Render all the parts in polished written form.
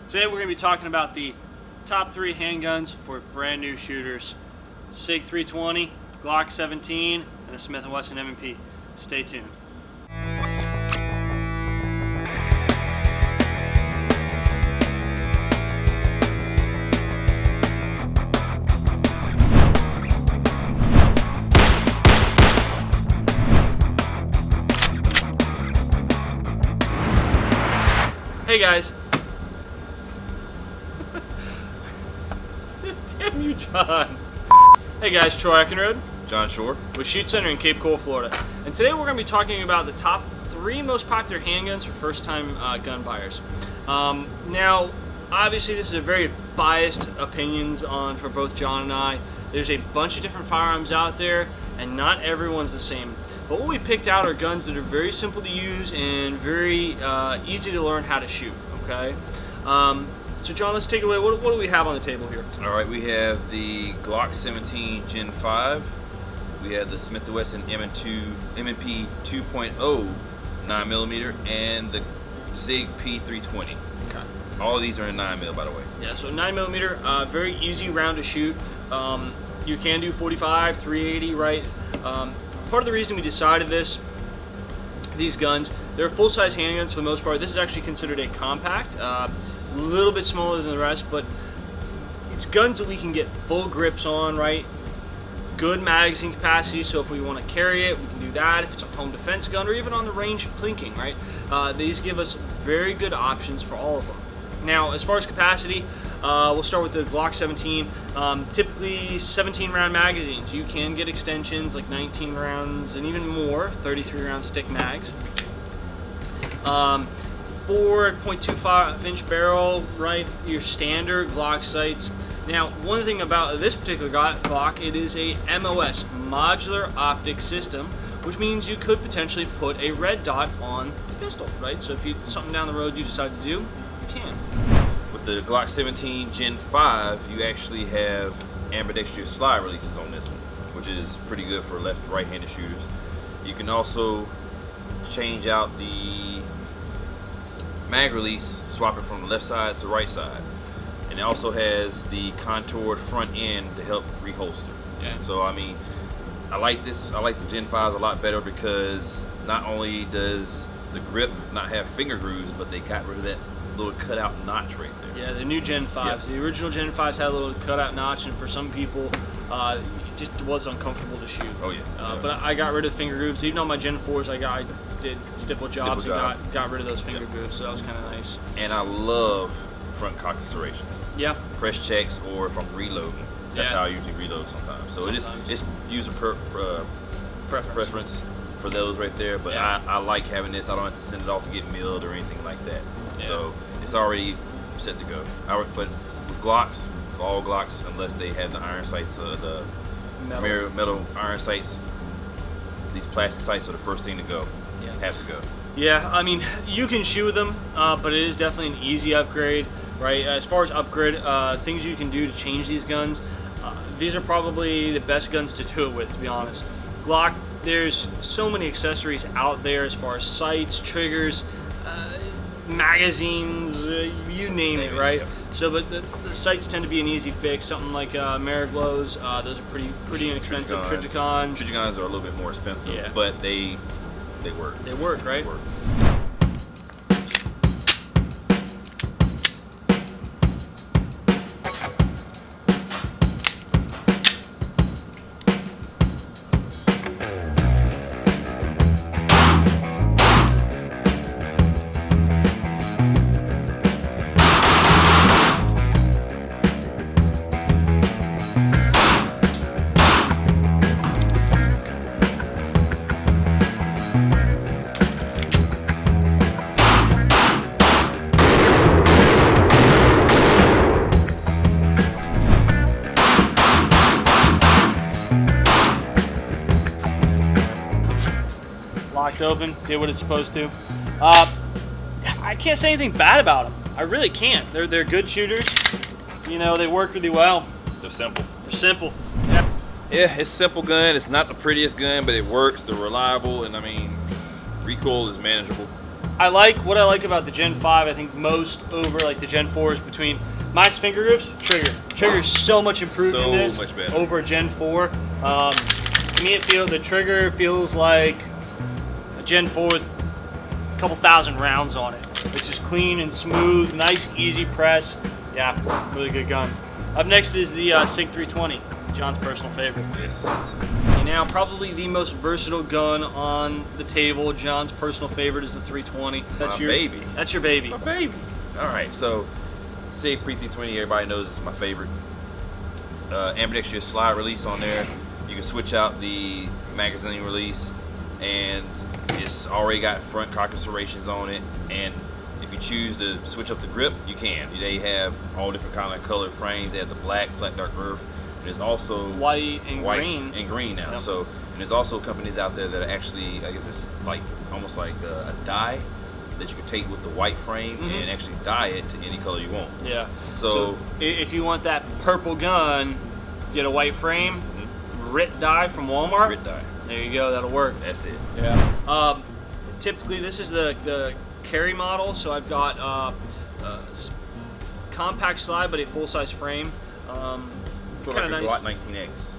Today we're going to be talking about the top 3 handguns for brand new shooters. SIG 320, Glock 17, and the Smith & Wesson M P. Stay tuned. Hey guys. Damn you, John. Hey guys, Troy Eckenrode. John Shore. With Shoot Center in Cape Coral, Florida. And today we're going to be talking about the top 3 most popular handguns for first-time gun buyers. Now, obviously this is a very biased opinions for both John and I. There's a bunch of different firearms out there, and not everyone's the same. But what we picked out are guns that are very simple to use and very easy to learn how to shoot, okay? So John, let's take it away. What do we have on the table here? All right, we have the Glock 17 Gen 5. We have the Smith & Wesson M P 2.0 9mm and the SIG P320. Okay. All of these are in 9mm, by the way. Yeah, so 9mm, very easy round to shoot. You can do 45, 380, right? Part of the reason we decided these guns, they're full-size handguns for the most part. This is actually considered a compact, a little bit smaller than the rest, but it's guns that we can get full grips on, right? Good magazine capacity, so if we want to carry it, we can do that. If it's a home defense gun or even on the range plinking, right? These give us very good options for all of them. Now, as far as capacity, we'll start with the Glock 17. Typically 17 round magazines. You can get extensions like 19 rounds and even more, 33 round stick mags. 4.25 inch barrel, right? Your standard Glock sights. Now, one thing about this particular Glock, it is a MOS, modular optic system, which means you could potentially put a red dot on the pistol, right? So if you something down the road you decide to do, you can. With the Glock 17 Gen 5, you actually have ambidextrous slide releases on this one, which is pretty good for left and right-handed shooters. You can also change out the mag release, swap it from the left side to the right side. And it also has the contoured front end to help reholster. Yeah. So I mean, I like this. I like the Gen 5s a lot better because not only does the grip not have finger grooves, but they got rid of that little cutout notch right there. Yeah, the new Gen 5s. Yep. The original Gen 5s had a little cutout notch, and for some people, it just was uncomfortable to shoot. Oh yeah. But I got rid of finger grooves. Even on my Gen 4s, I did stipple jobs and got rid of those finger grooves, so that was kind of nice. And I love front cocky serrations. Yeah. Press checks, or if I'm reloading, that's how I usually reload sometimes. So it's user preference for those right there. But I like having this. I don't have to send it off to get milled or anything like that. Yeah. So it's already set to go. But with Glocks, for all Glocks, unless they have the iron sights, the metal iron sights, these plastic sights are the first thing to go. Yeah. Have to go. Yeah, I mean, you can shoot with them, but it is definitely an easy upgrade, right? As far as upgrade, things you can do to change these guns, these are probably the best guns to do it with, to be honest. Glock, there's so many accessories out there as far as sights, triggers, magazines, you name it, right? So, but the sights tend to be an easy fix. Something like Mariglows, those are pretty inexpensive. Trijicons are a little bit more expensive, but they work. They work, right? They work. Locked open, did what it's supposed to. I can't say anything bad about them. I really can't. They're good shooters. You know, they work really well. They're simple. They're simple. Yeah, it's a simple gun. It's not the prettiest gun, but it works. They're reliable, and I mean, recoil is manageable. I like what I like about the Gen 5. I think most over like the Gen 4 is between my finger grips, trigger's so much improved in this much better over Gen 4. To me, the trigger feels like a Gen 4 with a couple thousand rounds on it. It's just clean and smooth, nice, easy press. Yeah, really good gun. Up next is the SIG 320, John's personal favorite. Yes. And now, probably the most versatile gun on the table. John's personal favorite is the 320. That's your baby. That's your baby. My baby. All right, so SIG P320, everybody knows it's my favorite. Ambidextrous slide release on there. You can switch out the magazine release, and it's already got front carcass serrations on it. And if you choose to switch up the grip, you can. They have all different kind of colored frames. They have the black, flat, dark earth. And there's also white and green now. Yep. So, and there's also companies out there that are actually, I guess it's like almost like a dye that you can take with the white frame and actually dye it to any color you want. Yeah. So if you want that purple gun, get a white frame, RIT dye from Walmart. RIT dye. There you go. That'll work. That's it. Yeah. Typically, this is the carry model. So I've got compact slide, but a full size frame. Sort of like a Glock 19X.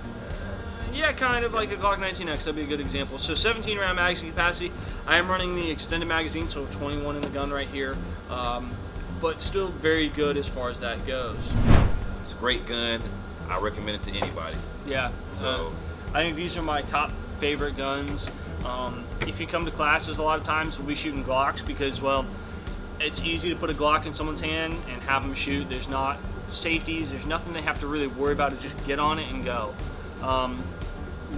Yeah, kind of like the Glock 19X. That'd be a good example. So 17 round magazine capacity. I am running the extended magazine, so 21 in the gun right here. But still very good as far as that goes. It's a great gun. I recommend it to anybody. Yeah. So I think these are my top favorite guns. If you come to classes, a lot of times we'll be shooting Glocks because, well, it's easy to put a Glock in someone's hand and have them shoot. There's not safeties. There's nothing they have to really worry about. To just get on it and go.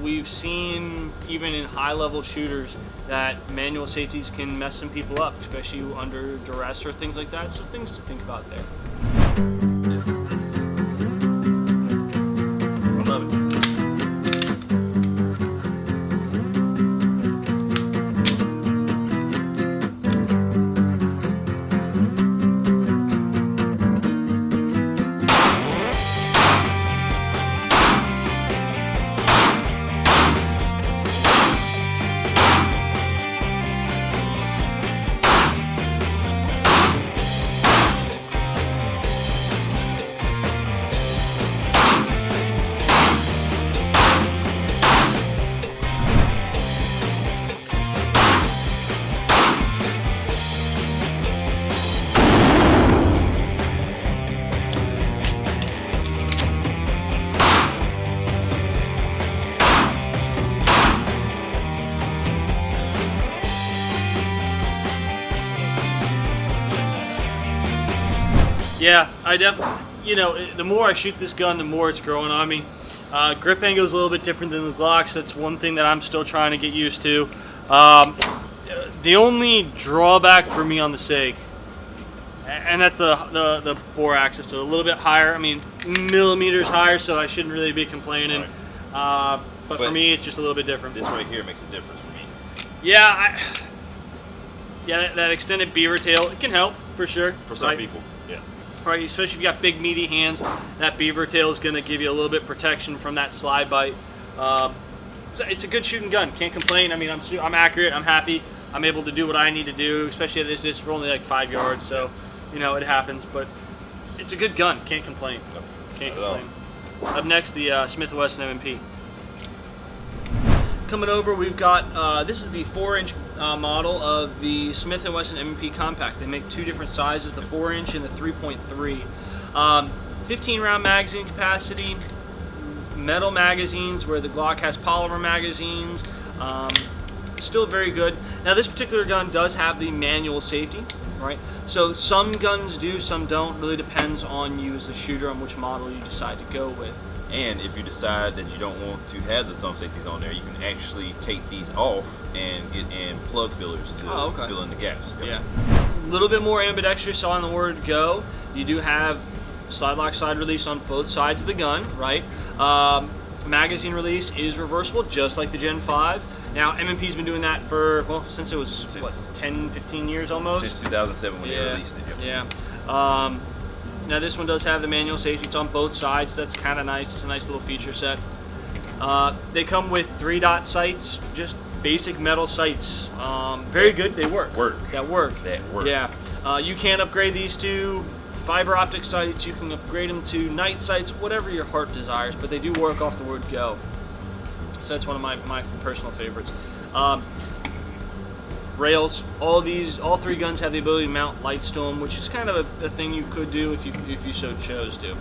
We've seen, even in high-level shooters, that manual safeties can mess some people up, especially under duress or things like that. So things to think about there. I love it. Yeah, I definitely, the more I shoot this gun, the more it's growing on me. Grip angle is a little bit different than the Glocks. That's one thing that I'm still trying to get used to. The only drawback for me on the SIG, and that's the bore axis, so a little bit higher. I mean, millimeters higher, so I shouldn't really be complaining. Right. But for me, it's just a little bit different. This right here makes a difference for me. Yeah, that extended beaver tail, it can help for sure. For some people, yeah. Right, especially if you got big meaty hands, that beaver tail is going to give you a little bit of protection from that slide bite. So it's a good shooting gun. Can't complain. I mean, I'm accurate. I'm happy. I'm able to do what I need to do, especially at this distance. We're only like 5 yards, so it happens. But it's a good gun. Can't complain. Can't complain. Up next, the Smith & Wesson M P. Coming over, we've got this is the 4-inch model of the Smith & Wesson M P Compact. They make two different sizes, the 4-inch and the 3.3. 15 round magazine capacity, metal magazines where the Glock has polymer magazines. Still very good. Now this particular gun does have the manual safety, right? So some guns do, some don't. Really depends on you as a shooter on which model you decide to go with. And if you decide that you don't want to have the thumb safeties on there, you can actually take these off and get in plug fillers to fill in the gaps. Yep. Yeah. A little bit more ambidextrous on the word go. You do have slide lock, slide release on both sides of the gun, right? Magazine release is reversible, just like the Gen 5. Now, M&P's been doing that for, well, since it was, 10, 15 years almost? Since 2007 when they released it. Yep. Yeah. Now this one does have the manual safety. It's on both sides. So that's kind of nice. It's a nice little feature set. They come with 3-dot sights, just basic metal sights. Very good. They work. That work. Yeah. You can upgrade these to fiber optic sights. You can upgrade them to night sights, whatever your heart desires. But they do work off the word go. So that's one of my personal favorites. Rails. All 3 guns have the ability to mount lights to them, which is kind of a thing you could do if you so chose to.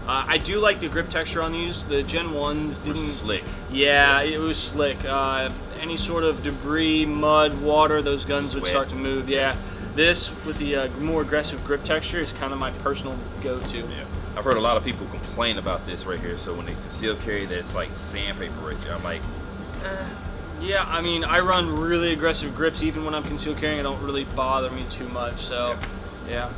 I do like the grip texture on these. The Gen 1s didn't... slick. Yeah, it was slick. Any sort of debris, mud, water, those guns would start to move. Yeah. This, with the more aggressive grip texture, is kind of my personal go-to. Yeah. I've heard a lot of people complain about this right here. So when they conceal carry, that's like sandpaper right there. I'm like, Yeah, I mean, I run really aggressive grips. Even when I'm concealed carrying, it don't really bother me too much. So, yeah.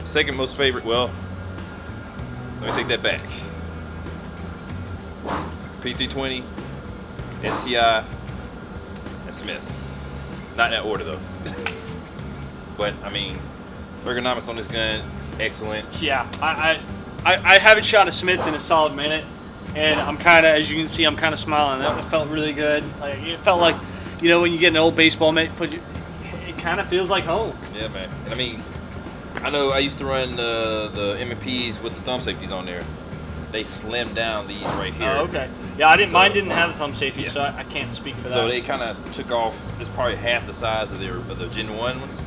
Second most favorite, well, let me take that back. P320, STI, and Smith. Not in that order though. But I mean, ergonomics on this gun, excellent. Yeah, I haven't shot a Smith in a solid minute, and I'm kind of, as you can see, I'm kind of smiling. That felt really good. Like, it felt like, you know, when you get an old baseball mitt, it kind of feels like home. Yeah, man. And I mean, I know I used to run the M Ps with the thumb safeties on there. They slimmed down these right here. Oh, okay. Yeah, mine didn't have a thumb safety, so I can't speak for that. So they kind of took off. It's probably half the size of the Gen 1 ones,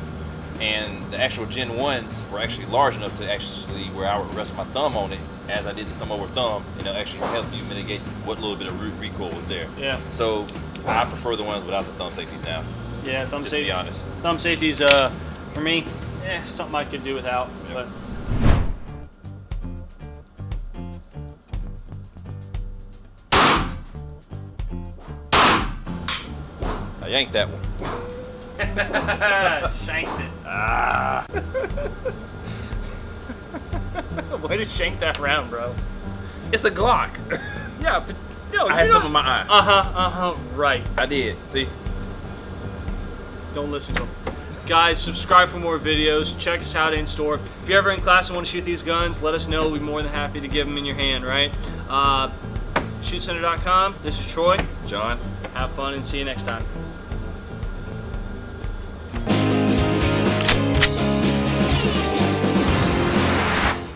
and the actual Gen 1s were actually large enough to actually where I would rest my thumb on it as I did the thumb over thumb, and it'll actually help you mitigate what little bit of recoil was there. Yeah. So I prefer the ones without the thumb safeties now. Yeah, thumb safety. To be honest. Thumb safeties, for me, something I could do without. Yep. But I yanked that one. shanked it. Ah. Way to shank that round, bro. It's a Glock. Yeah, but no, I had something in my eye. Right. I did. See? Don't listen to him. Guys, subscribe for more videos. Check us out in store. If you're ever in class and want to shoot these guns, let us know. We'll be more than happy to give them in your hand, right? Shootcenter.com. This is Troy. John. Have fun and see you next time.